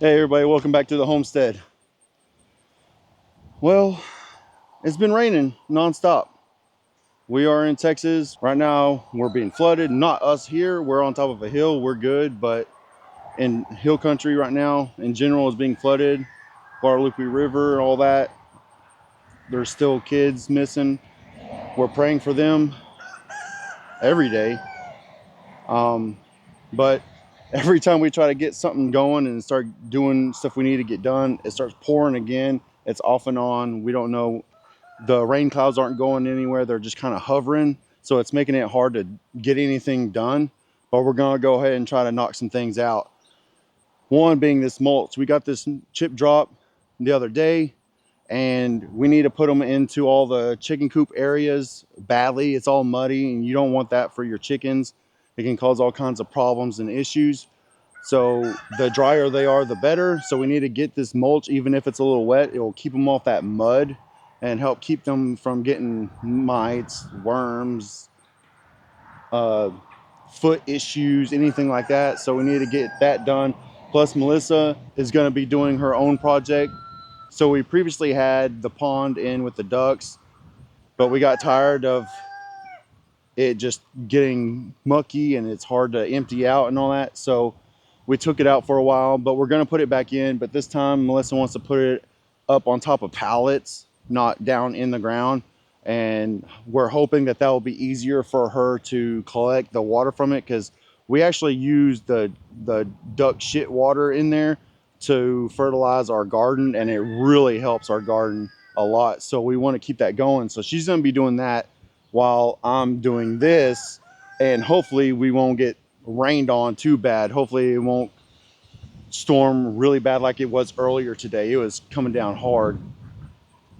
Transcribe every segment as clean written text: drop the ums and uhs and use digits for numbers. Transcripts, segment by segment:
Hey everybody, welcome back to the homestead. Well, it's been raining nonstop. We are in Texas right now. We're being flooded. Not us here. We're on top of a hill. We're good, but in hill country right now, in general, is being flooded. Guadalupe River, all that. There's still kids missing. We're praying for them every day. But every time we try to get something going and start doing stuff we need to get done, it starts pouring again. It's off and on. We don't know. The rain clouds aren't going anywhere. They're just kind of hovering. So it's making it hard to get anything done. But we're going to go ahead and try to knock some things out. One being this mulch. We got this chip drop the other day, and we need to put them into all the chicken coop areas badly. It's all muddy, and you don't want that for your chickens. It can cause all kinds of problems and issues. So the drier they are, the better. So we need to get this mulch, even if it's a little wet. It will keep them off that mud and help keep them from getting mites, worms, uh, foot issues, anything like that. So we need to get that done. Plus Melissa is going to be doing her own project. So we previously had the pond in with the ducks, but we got tired of it just getting mucky and it's hard to empty out and all that. So we took it out for a while, but we're going to put it back in. But this time Melissa wants to put it up on top of pallets, not down in the ground. And we're hoping that that will be easier for her to collect the water from it, because we actually use the duck shit water in there to fertilize our garden, and it really helps our garden a lot. So we want to keep that going. So she's going to be doing that while I'm doing this, and hopefully we won't get rained on too bad. Hopefully it won't storm really bad like it was earlier today. It was coming down hard.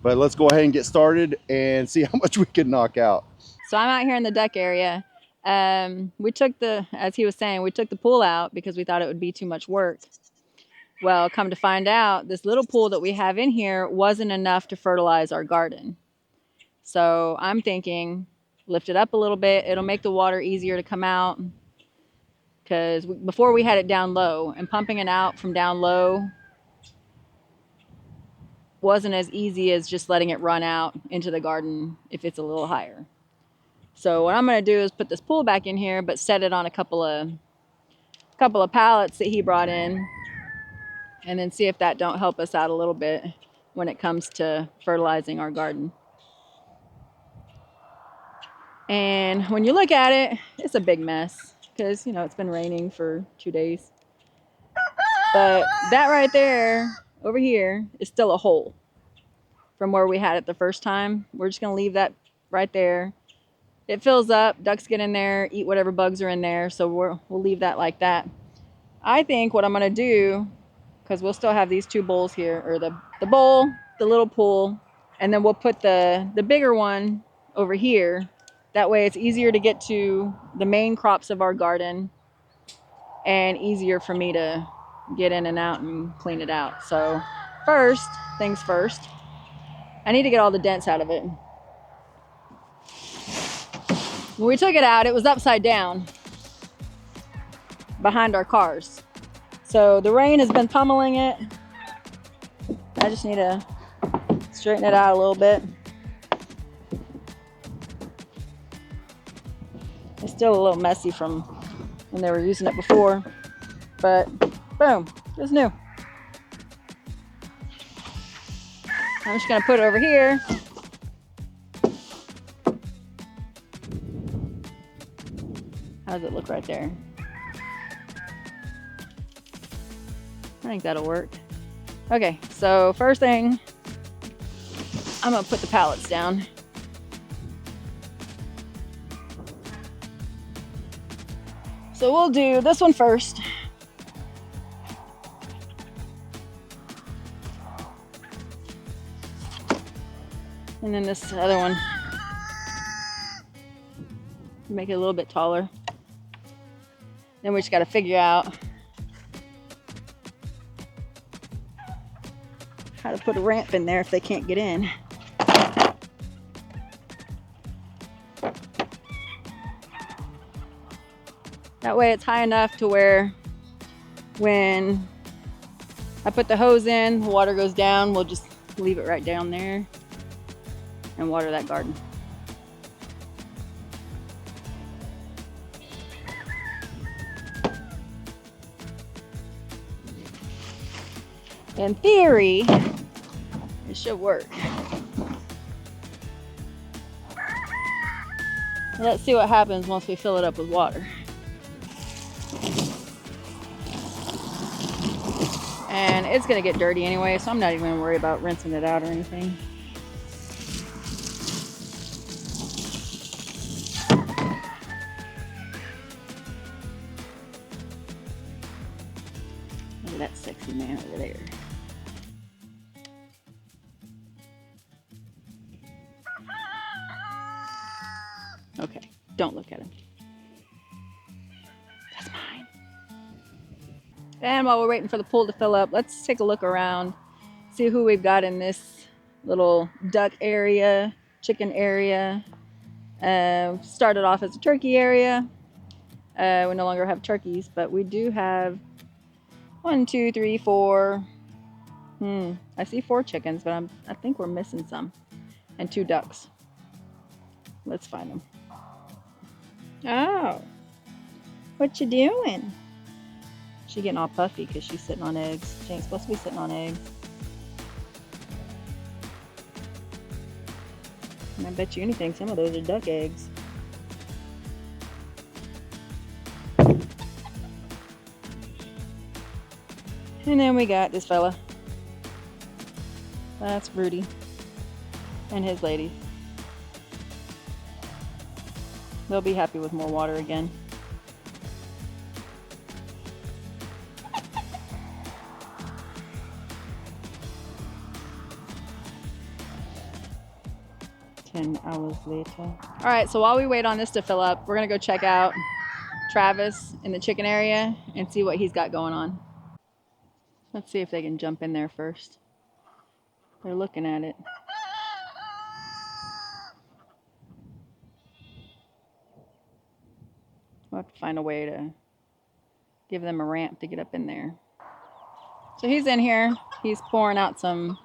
But let's go ahead and get started and see how much we can knock out. So I'm out here in the duck area. We took as he was saying, we took the pool out because we thought it would be too much work. Well, come to find out, this little pool that we have in here wasn't enough to fertilize our garden. So I'm thinking, lift it up a little bit. It'll make the water easier to come out. Because before we had it down low, and pumping it out from down low wasn't as easy as just letting it run out into the garden if it's a little higher. So what I'm going to do is put this pool back in here, but set it on a couple of pallets that he brought in, and then see if that don't help us out a little bit when it comes to fertilizing our garden. And when you look at it, it's a big mess because, it's been raining for 2 days. But that right there, over here, is still a hole from where we had it the first time. We're just going to leave that right there. It fills up, ducks get in there, eat whatever bugs are in there, so we'll leave that like that. I think what I'm going to do, because we'll still have these two bowls here, or the bowl, the little pool, and then we'll put the bigger one over here. That way it's easier to get to the main crops of our garden and easier for me to get in and out and clean it out. So first things first, I need to get all the dents out of it. When we took it out, it was upside down behind our cars. So the rain has been pummeling it. I just need to straighten it out a little bit. It's still a little messy from when they were using it before, but boom, it's new. I'm just gonna put it over here. How does it look right there? I think that'll work. Okay, so first thing, I'm gonna put the pallets down. So we'll do this one first. And then this other one. Make it a little bit taller. Then we just gotta figure out how to put a ramp in there if they can't get in. That way it's high enough to where when I put the hose in, the water goes down, we'll just leave it right down there and water that garden. In theory, it should work. Let's see what happens once we fill it up with water. And it's gonna get dirty anyway, so I'm not even gonna worry about rinsing it out or anything. Look at that sexy man over there. Okay, don't look at him. That's mine. And while we're waiting for the pool to fill up, let's take a look around, see who we've got in this little duck area, chicken area. Started off as a turkey area. We no longer have turkeys, but we do have 1, 2, 3, 4. I see 4 chickens, but I think we're missing some. And 2 ducks. Let's find them. Oh, what you doing? She's getting all puffy because she's sitting on eggs. She ain't supposed to be sitting on eggs. And I bet you anything, some of those are duck eggs. And then we got this fella. That's Rudy and his lady. They'll be happy with more water again. Hours later. All right, so while we wait on this to fill up, we're gonna go check out Travis in the chicken area and see what he's got going on. Let's see if they can jump in there first. They're looking at it. We'll have to find a way to give them a ramp to get up in there. So he's in here. He's pouring out some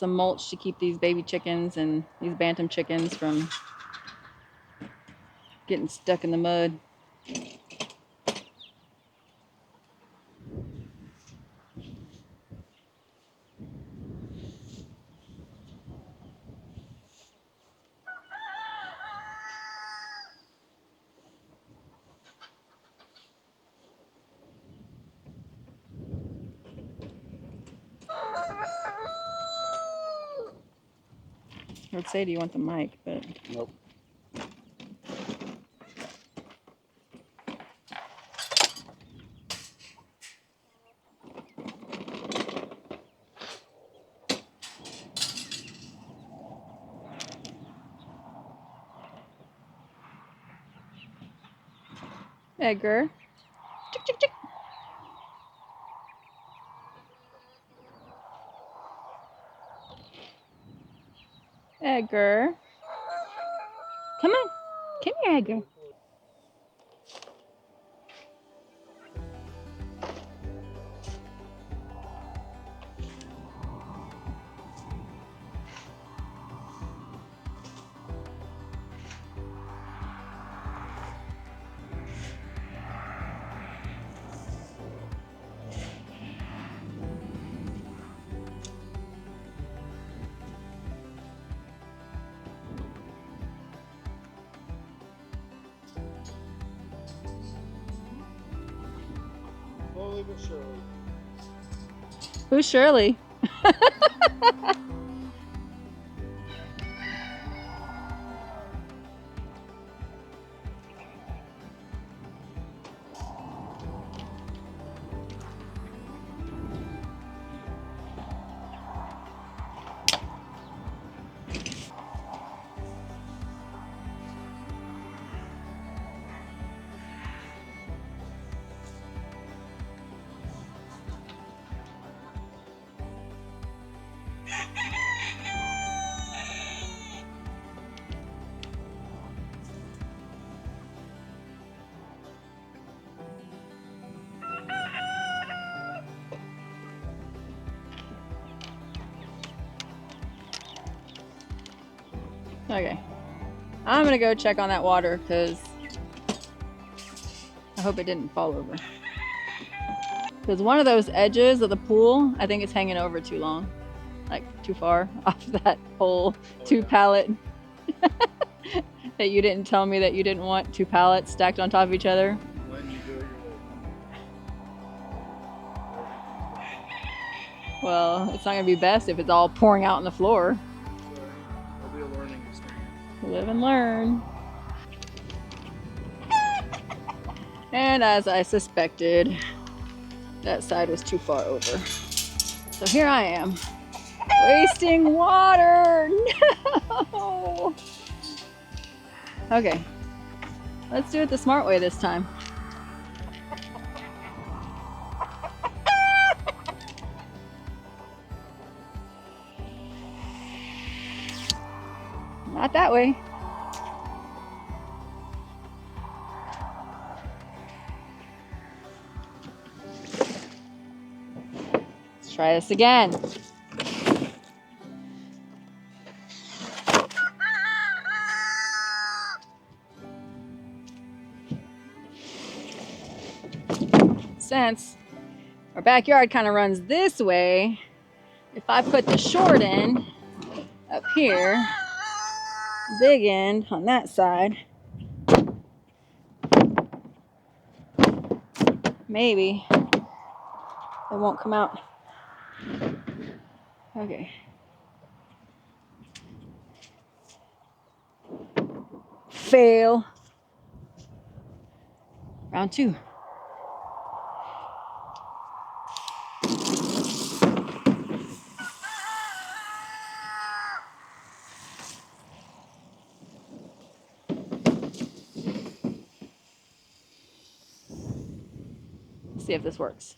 mulch to keep these baby chickens and these bantam chickens from getting stuck in the mud. I would say, do you want the mic? But nope. Edgar. Chick, chick, chick. Edgar. Come on. Come here, Edgar. Slowly but surely. Who's Shirley? Okay. I'm gonna go check on that water because I hope it didn't fall over. Because one of those edges of the pool, I think it's hanging over too long. Like too far off that whole 2 pallet that you didn't tell me that you didn't want 2 pallets stacked on top of each other. When you do it, Well, it's not gonna be best if it's all pouring out on the floor. it'll be a learning experience. Live and learn. And as I suspected, that side was too far over. So here I am, wasting water. No. Okay, let's do it the smart way this time. Not that way. Let's try this again. Since our backyard kind of runs this way, if I put the short end up here, big end on that side, maybe it won't come out. Okay. Fail. Round 2. Let's see if this works.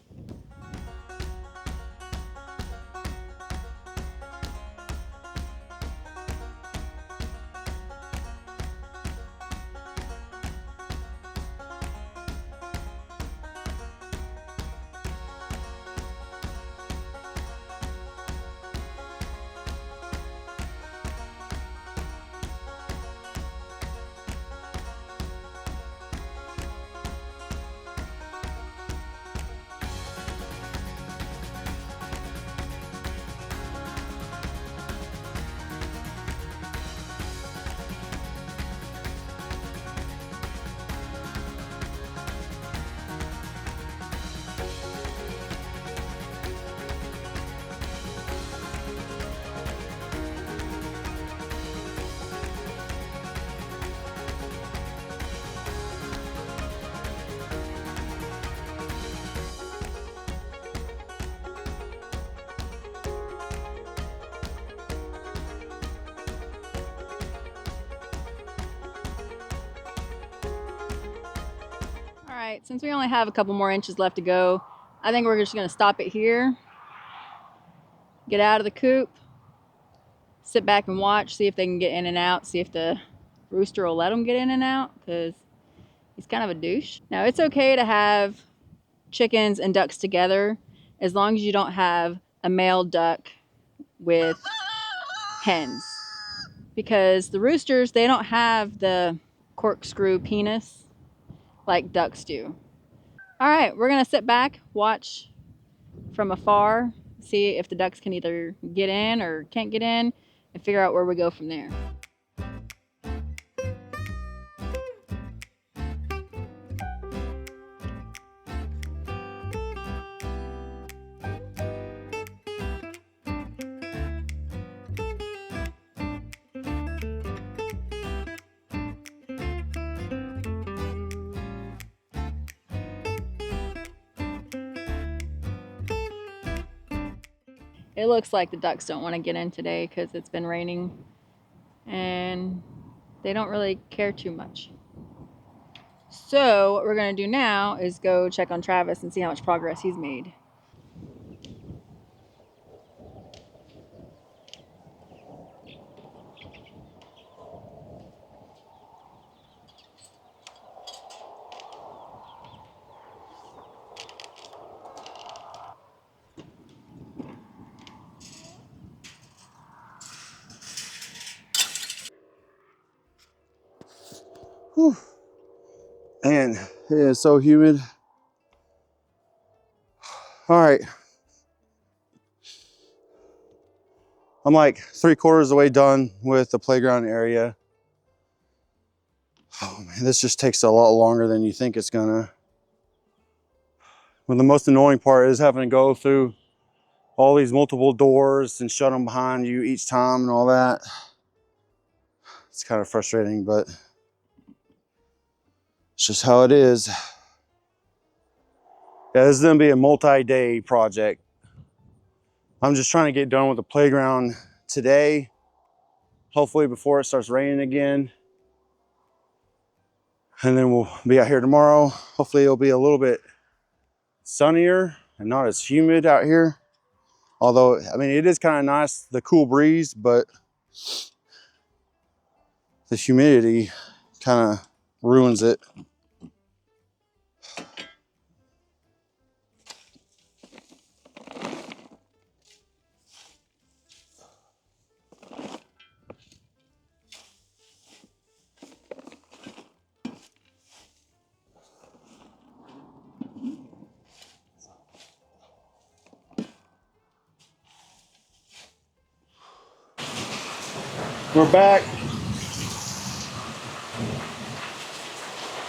All right, since we only have a couple more inches left to go, I think we're just gonna stop it here, get out of the coop, sit back and watch, see if they can get in and out, see if the rooster will let them get in and out, because he's kind of a douche. Now, it's okay to have chickens and ducks together as long as you don't have a male duck with hens, because the roosters, they don't have the corkscrew penis like ducks do. All right, we're gonna sit back, watch from afar, see if the ducks can either get in or can't get in, and figure out where we go from there. It looks like the ducks don't want to get in today because it's been raining and they don't really care too much. So what we're going to do now is go check on Travis and see how much progress he's made. Whew. And it is so humid. All right. I'm like 3/4 of the way done with the playground area. Oh man, this just takes a lot longer than you think it's gonna. Well, the most annoying part is having to go through all these multiple doors and shut them behind you each time and all that. It's kind of frustrating, but it's just how it is. Yeah, this is gonna be a multi-day project. I'm just trying to get done with the playground today, hopefully before it starts raining again. And then we'll be out here tomorrow. Hopefully it'll be a little bit sunnier and not as humid out here. Although, I mean, it is kind of nice, the cool breeze, but the humidity kind of ruins it. We're back.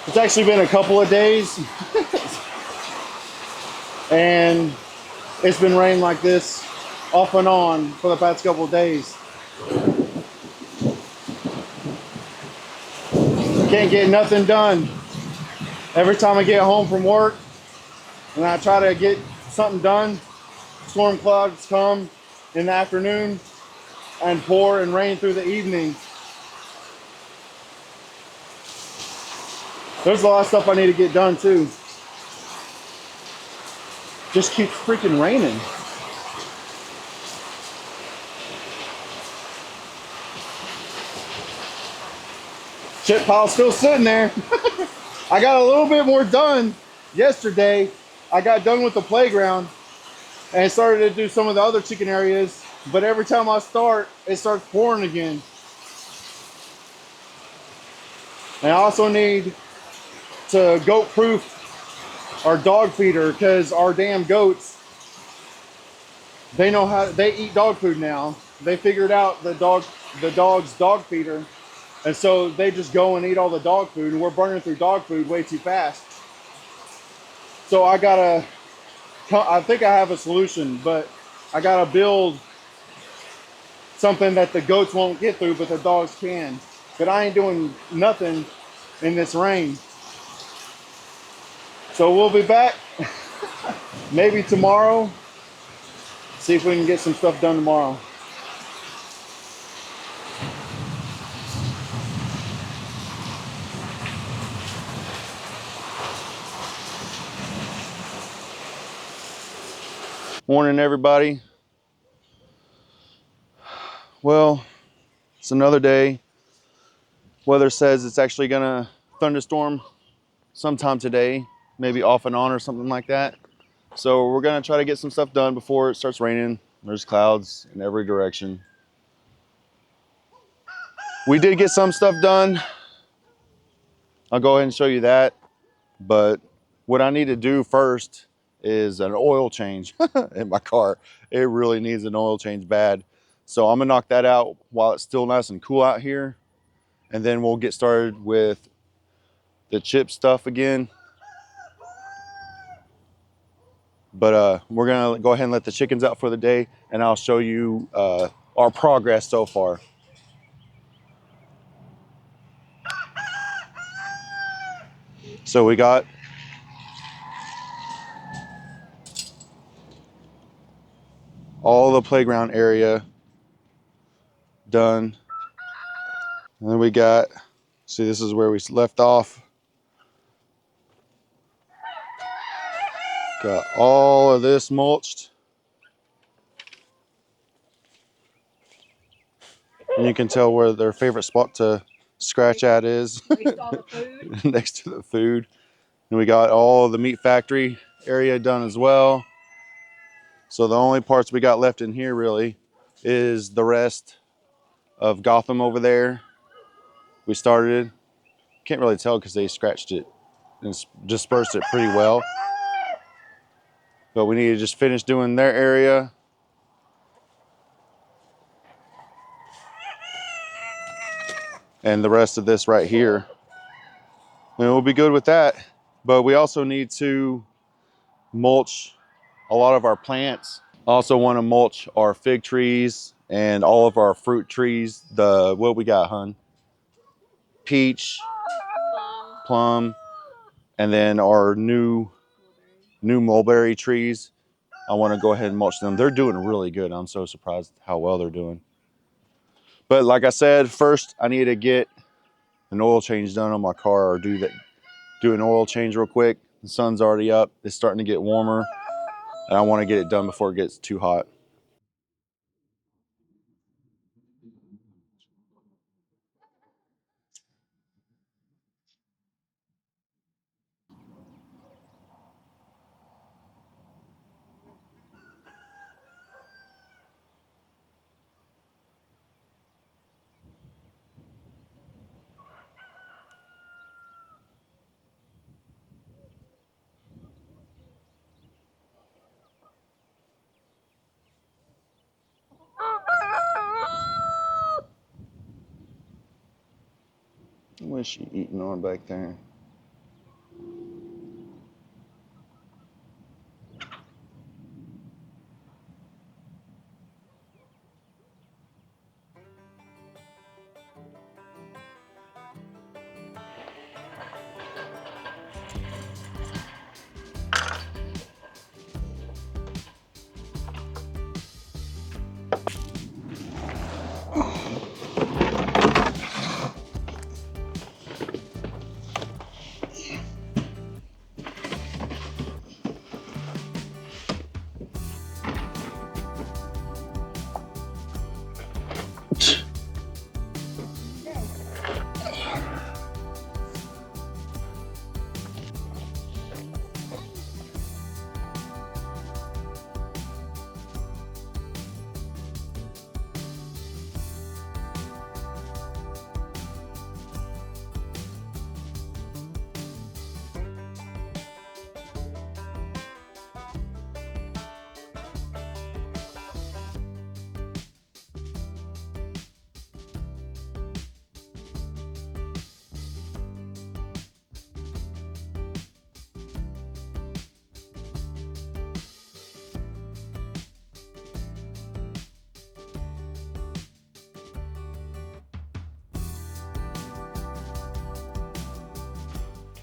It's actually been a couple of days and it's been raining like this off and on for the past couple of days. Can't get nothing done. Every time I get home from work and I try to get something done, storm clouds come in the afternoon and pour and rain through the evening. There's a lot of stuff I need to get done too. Just keeps freaking raining. Chip pile's still sitting there. I got a little bit more done yesterday. I got done with the playground and started to do some of the other chicken areas, but every time I start, it starts pouring again. And I also need to goat proof our dog feeder because our damn goats, they know how, they eat dog food now. They figured out the dog's dog feeder. And so they just go and eat all the dog food, and we're burning through dog food way too fast. So I think I have a solution, but I gotta build something that the goats won't get through, but the dogs can. But I ain't doing nothing in this rain. So we'll be back maybe tomorrow. See if we can get some stuff done tomorrow. Morning, everybody. Well, it's another day. Weather says it's actually gonna thunderstorm sometime today, maybe off and on or something like that. So we're gonna try to get some stuff done before it starts raining. There's clouds in every direction. We did get some stuff done. I'll go ahead and show you that. But what I need to do first is an oil change in my car. It really needs an oil change bad. So I'm gonna knock that out while it's still nice and cool out here. And then we'll get started with the chip stuff again. But we're gonna go ahead and let the chickens out for the day, and I'll show you our progress so far. So we got all the playground area done. And then we got, see, this is where we left off. Got all of this mulched. And you can tell where their favorite spot to scratch at is. Waste all the food. Next to the food. And we got all the meat factory area done as well. So the only parts we got left in here really is the rest of Gotham over there. We started. Can't really tell because they scratched it and dispersed it pretty well. But we need to just finish doing their area. And the rest of this right here. And we'll be good with that. But we also need to mulch a lot of our plants. Also want to mulch our fig trees and all of our fruit trees. What we got, hun? Peach, plum, and then our new mulberry trees. I want to go ahead and mulch them. They're doing really good. I'm so surprised how well they're doing. But like I said, first I need to get an oil change done on my car, or do an oil change real quick. The sun's already up. It's starting to get warmer, and I want to get it done before it gets too hot. What is she eating on back there?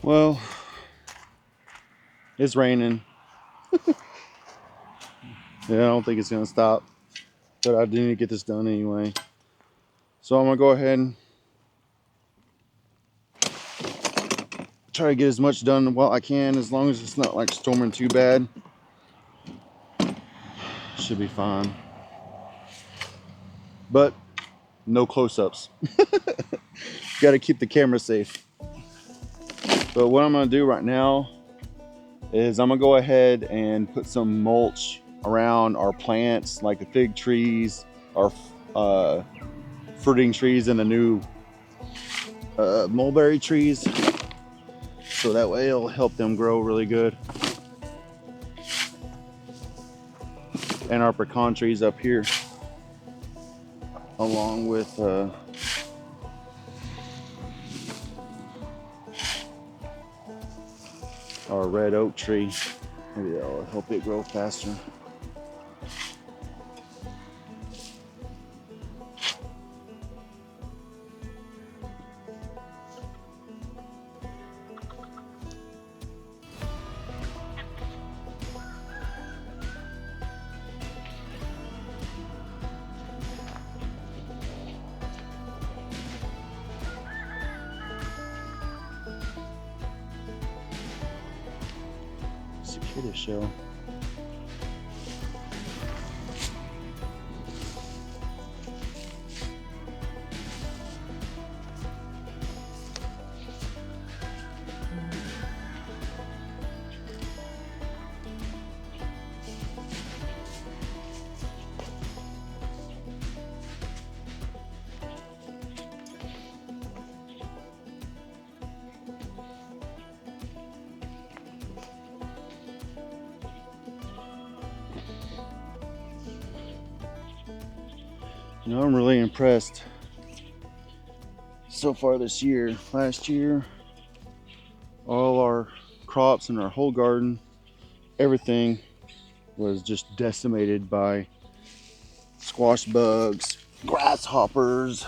Well, it's raining. Yeah, I don't think it's gonna stop, but I do need to get this done anyway. So I'm gonna go ahead and try to get as much done while I can, as long as it's not like storming too bad. Should be fine. But no close-ups. Got to keep the camera safe. But what I'm gonna do right now is I'm gonna go ahead and put some mulch around our plants, like the fig trees, our fruiting trees, and the new mulberry trees, so that way it'll help them grow really good. And our pecan trees up here, along with our red oak tree. Maybe that'll help it grow faster. Secure the shell. You know, I'm really impressed so far this year. Last year, all our crops in our whole garden, everything was just decimated by squash bugs, grasshoppers.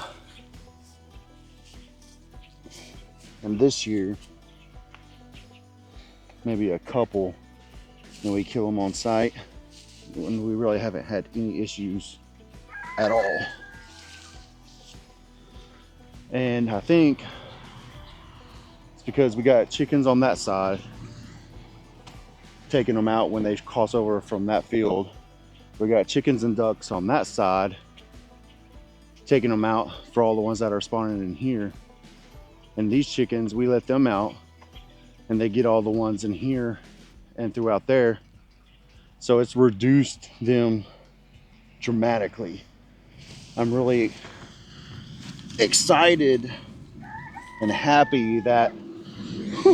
And this year, maybe a couple, and we kill them on site. When we really haven't had any issues at all. And I think it's because we got chickens on that side, taking them out when they cross over from that field. We got chickens and ducks on that side, taking them out for all the ones that are spawning in here. And these chickens, we let them out and they get all the ones in here and throughout there. So it's reduced them dramatically. I'm really excited and happy that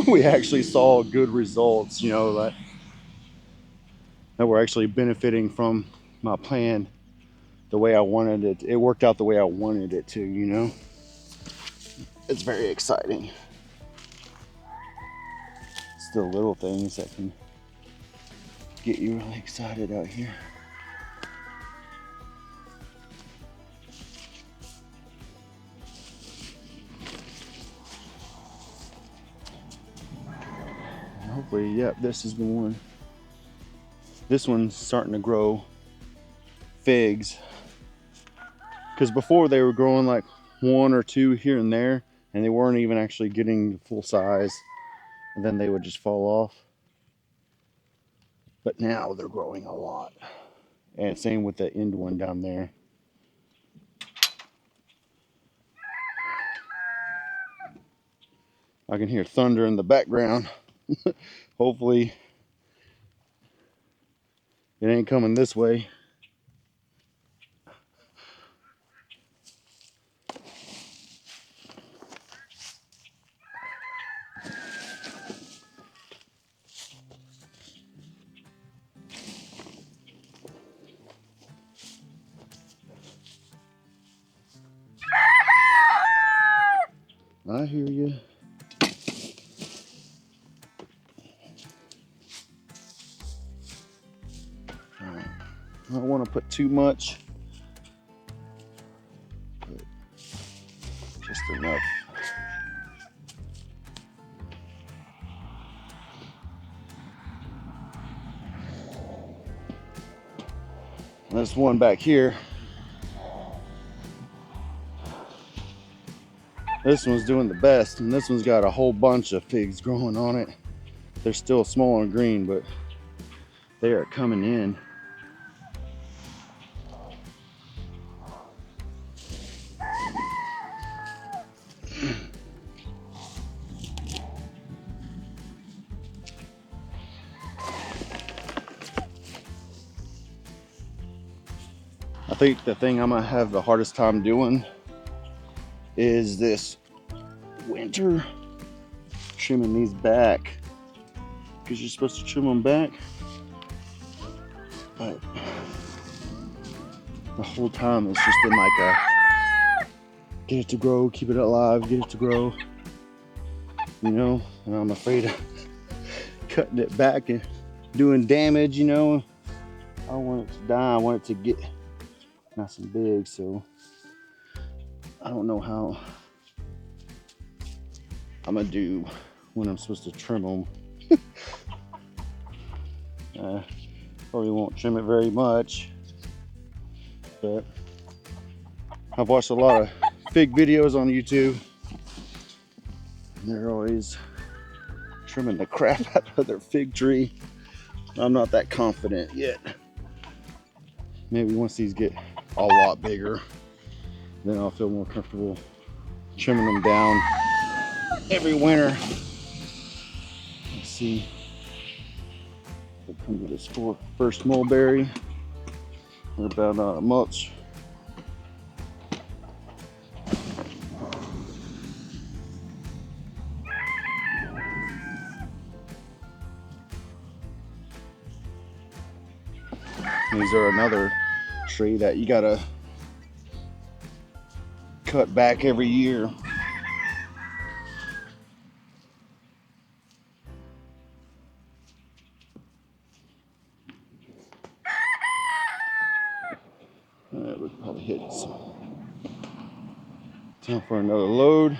we actually saw good results, you know, that we're actually benefiting from my plan the way I wanted it. It worked out the way I wanted it to, you know. It's very exciting. Still little things that can get you really excited out here. And hopefully, yep, this is the one. This one's starting to grow figs. Because before they were growing like one or two here and there, and they weren't even actually getting full size, and then they would just fall off. But now they're growing a lot. And same with the end one down there. I can hear thunder in the background. Hopefully it ain't coming this way. I hear you. I don't want to put too much, but just enough. There's one back here. This one's doing the best, and this one's got a whole bunch of figs growing on it. They're still small and green, but they are coming in. I think the thing I'm gonna have the hardest time doing is this winter, trimming these back, because you're supposed to trim them back, but the whole time it's just been like a get it to grow, keep it alive, get it to grow, you know. And I'm afraid of cutting it back and doing damage, you know. I don't want it to die, I want it to get nice and big, so I don't know how I'm gonna do when I'm supposed to trim them. Probably won't trim it very much, but I've watched a lot of fig videos on YouTube, and they're always trimming the crap out of their fig tree. I'm not that confident yet. Maybe once these get a lot bigger, then I'll feel more comfortable trimming them down every winter. Let's see. We'll come to this first mulberry. We're about out of mulch. These are another tree that you gotta cut back every year. We can probably hit some. Time for another load.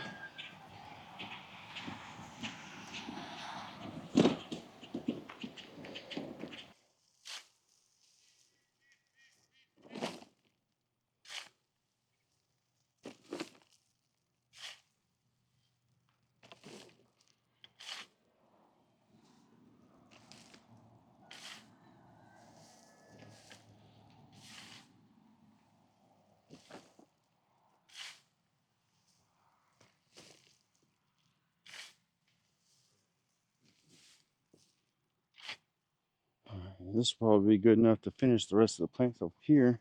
This will probably be good enough to finish the rest of the plants over here.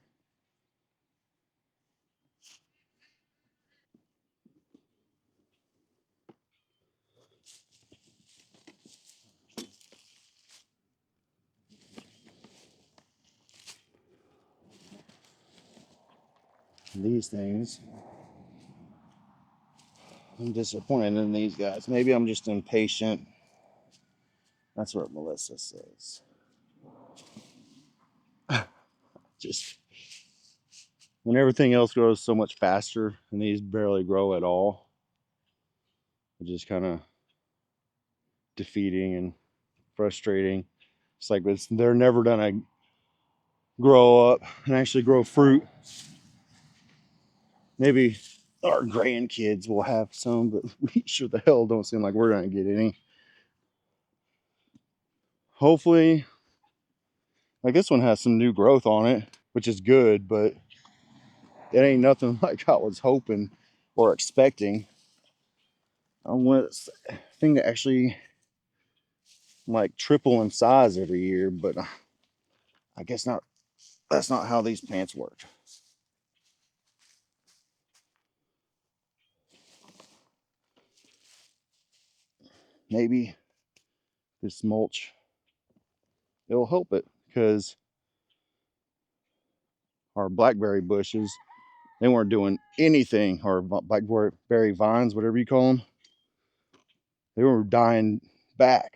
These things, I'm disappointed in these guys. Maybe I'm just impatient. That's what Melissa says. Just when everything else grows so much faster and these barely grow at all, it's just kind of defeating and frustrating. It's like they're never gonna grow up and actually grow fruit. Maybe our grandkids will have some, but we sure the hell don't seem like we're gonna get any. Hopefully, like this one has some new growth on it, which is good, but it ain't nothing like I was hoping or expecting. I want a thing to actually like triple in size every year, but I guess not. That's not how these plants work. Maybe this mulch, it'll help it, because our blackberry bushes, they weren't doing anything, or blackberry vines, whatever you call them. They were dying back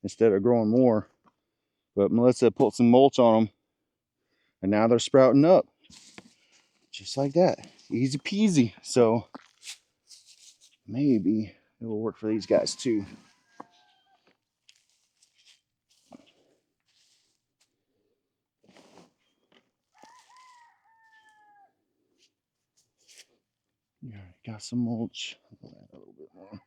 instead of growing more. But Melissa put some mulch on them, and now they're sprouting up just like that, easy peasy. So maybe it will work for these guys too. Yeah, got some mulch. A little bit more.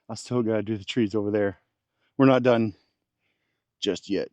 I still gotta do the trees over there. We're not done just yet.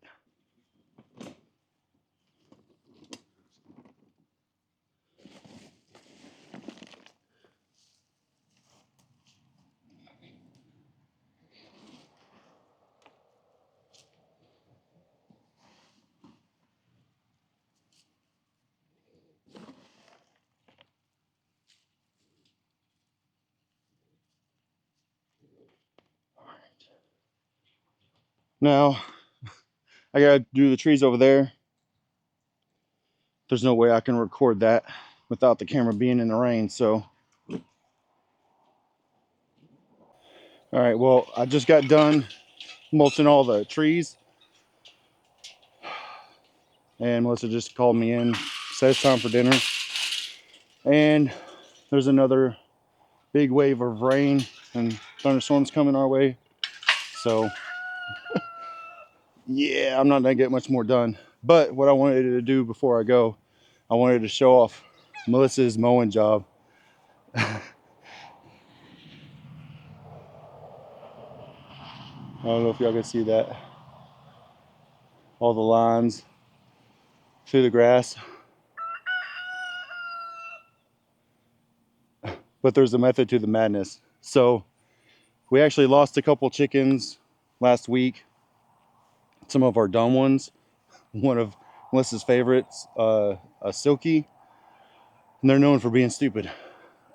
Now I gotta do the trees over there. There's no way I can record that without the camera being in the rain. So, all right, well, I just got done mulching all the trees, and Melissa just called me in, said it's time for dinner. And there's another big wave of rain and thunderstorms coming our way. So, yeah, I'm not gonna get much more done. But what I wanted to do before I go, I wanted to show off Melissa's mowing job. I don't know if y'all can see that. All the lines through the grass. but there's a method to the madness. So we actually lost a couple chickens last week, some of our dumb ones. One of Melissa's favorites, a silky, and they're known for being stupid.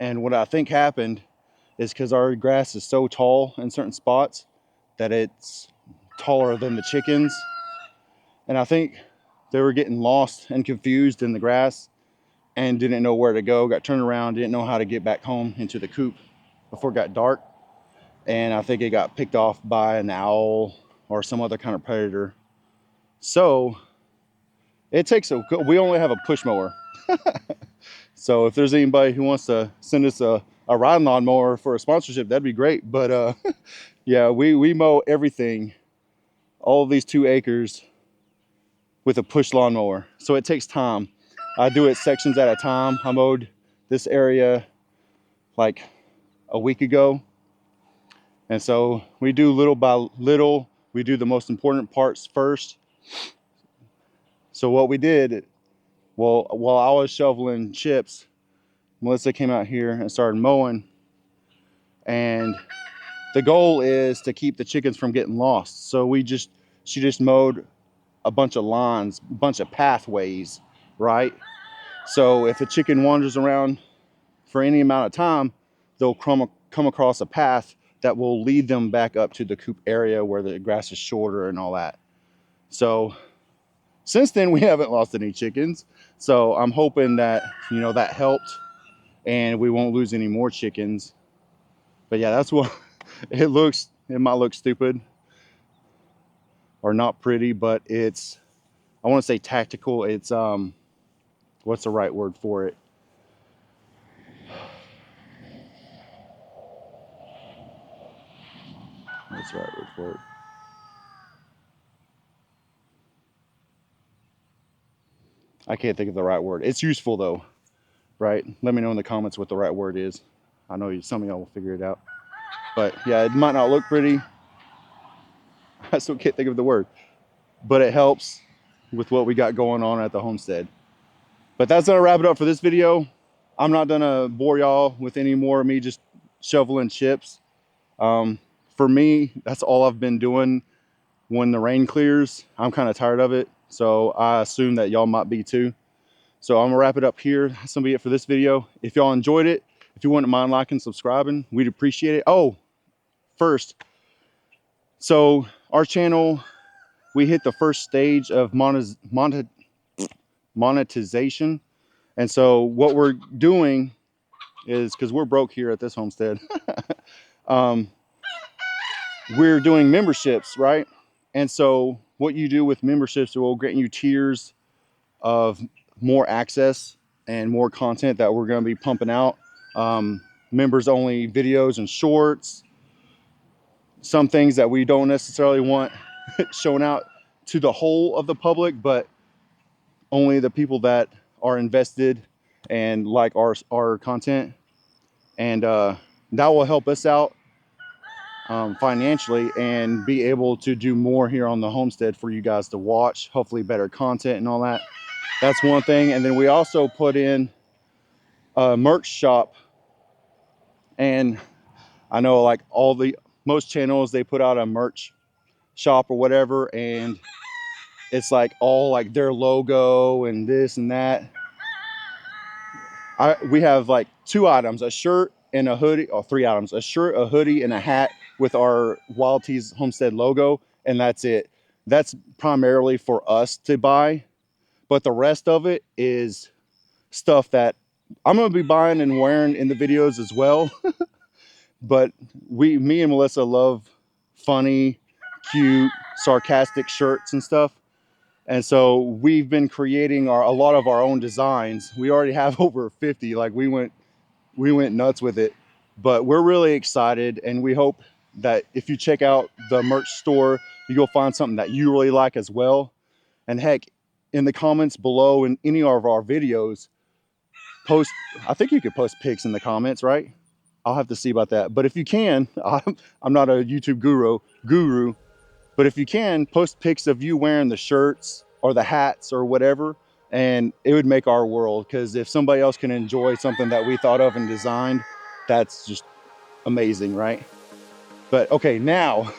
And what I think happened is because our grass is so tall in certain spots that it's taller than the chickens. And I think they were getting lost and confused in the grass and didn't know where to go, got turned around, didn't know how to get back home into the coop before it got dark. And I think it got picked off by an owl or some other kind of predator. So it takes we only have a push mower. So if there's anybody who wants to send us a riding lawn mower for a sponsorship, that'd be great. But yeah, we mow everything, all of these 2 acres with a push lawnmower. So it takes time. I do it sections at a time. I mowed this area like a week ago. And so we do little by little. We do the most important parts first. So what we did, well, while I was shoveling chips, Melissa came out here and started mowing. And the goal is to keep the chickens from getting lost. So she just mowed a bunch of lines, a bunch of pathways, right? So if a chicken wanders around for any amount of time, they'll come across a path that will lead them back up to the coop area where the grass is shorter and all that. So since then, we haven't lost any chickens. So I'm hoping that, that helped and we won't lose any more chickens. But yeah, that's what it might look stupid or not pretty, but I want to say tactical. It's, what's the right word for it? What's the right word for it? I can't think of the right word. It's useful though, right? Let me know in the comments what the right word is. I know some of y'all will figure it out. But yeah, it might not look pretty. I still can't think of the word. But it helps with what we got going on at the homestead. But that's gonna wrap it up for this video. I'm not gonna bore y'all with any more of me just shoveling chips. For me, that's all I've been doing when the rain clears. I'm kind of tired of it, so I assume that y'all might be too. So I'm gonna wrap it up here. That's gonna be it for this video. If y'all enjoyed it, if you wouldn't mind liking, subscribing, we'd appreciate it. Oh, first, so our channel, we hit the first stage of monetization. And so what we're doing is, because we're broke here at this homestead, we're doing memberships, right? And so what you do with memberships will grant you tiers of more access and more content that we're going to be pumping out. Members only videos and shorts, some things that we don't necessarily want shown out to the whole of the public, but only the people that are invested and like our content. And that will help us out financially and be able to do more here on the homestead for you guys to watch, hopefully better content and all that. That's one thing. And then we also put in a merch shop, and I know like most channels, they put out a merch shop or whatever, and it's like all like their logo and this and that. We have like 2 items, a shirt and a hoodie, or 3 items, a shirt, a hoodie, and a hat with our Wild Teas Homestead logo, and that's it. That's primarily for us to buy, but the rest of it is stuff that I'm gonna be buying and wearing in the videos as well. But me and Melissa love funny, cute, sarcastic shirts and stuff. And so we've been creating a lot of our own designs. We already have over 50. Like we went nuts with it, but we're really excited, and we hope that if you check out the merch store, you'll find something that you really like as well. And heck, in the comments below in any of our videos, I think you could post pics in the comments, right? I'll have to see about that. But if you can, I'm not a YouTube guru, but if you can, post pics of you wearing the shirts or the hats or whatever, and it would make our world. Because if somebody else can enjoy something that we thought of and designed, That's just amazing, right? But okay, now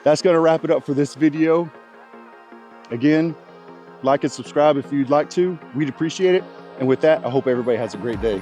that's gonna wrap it up for this video. Again, like and subscribe if you'd like to. We'd appreciate it. And with that, I hope everybody has a great day.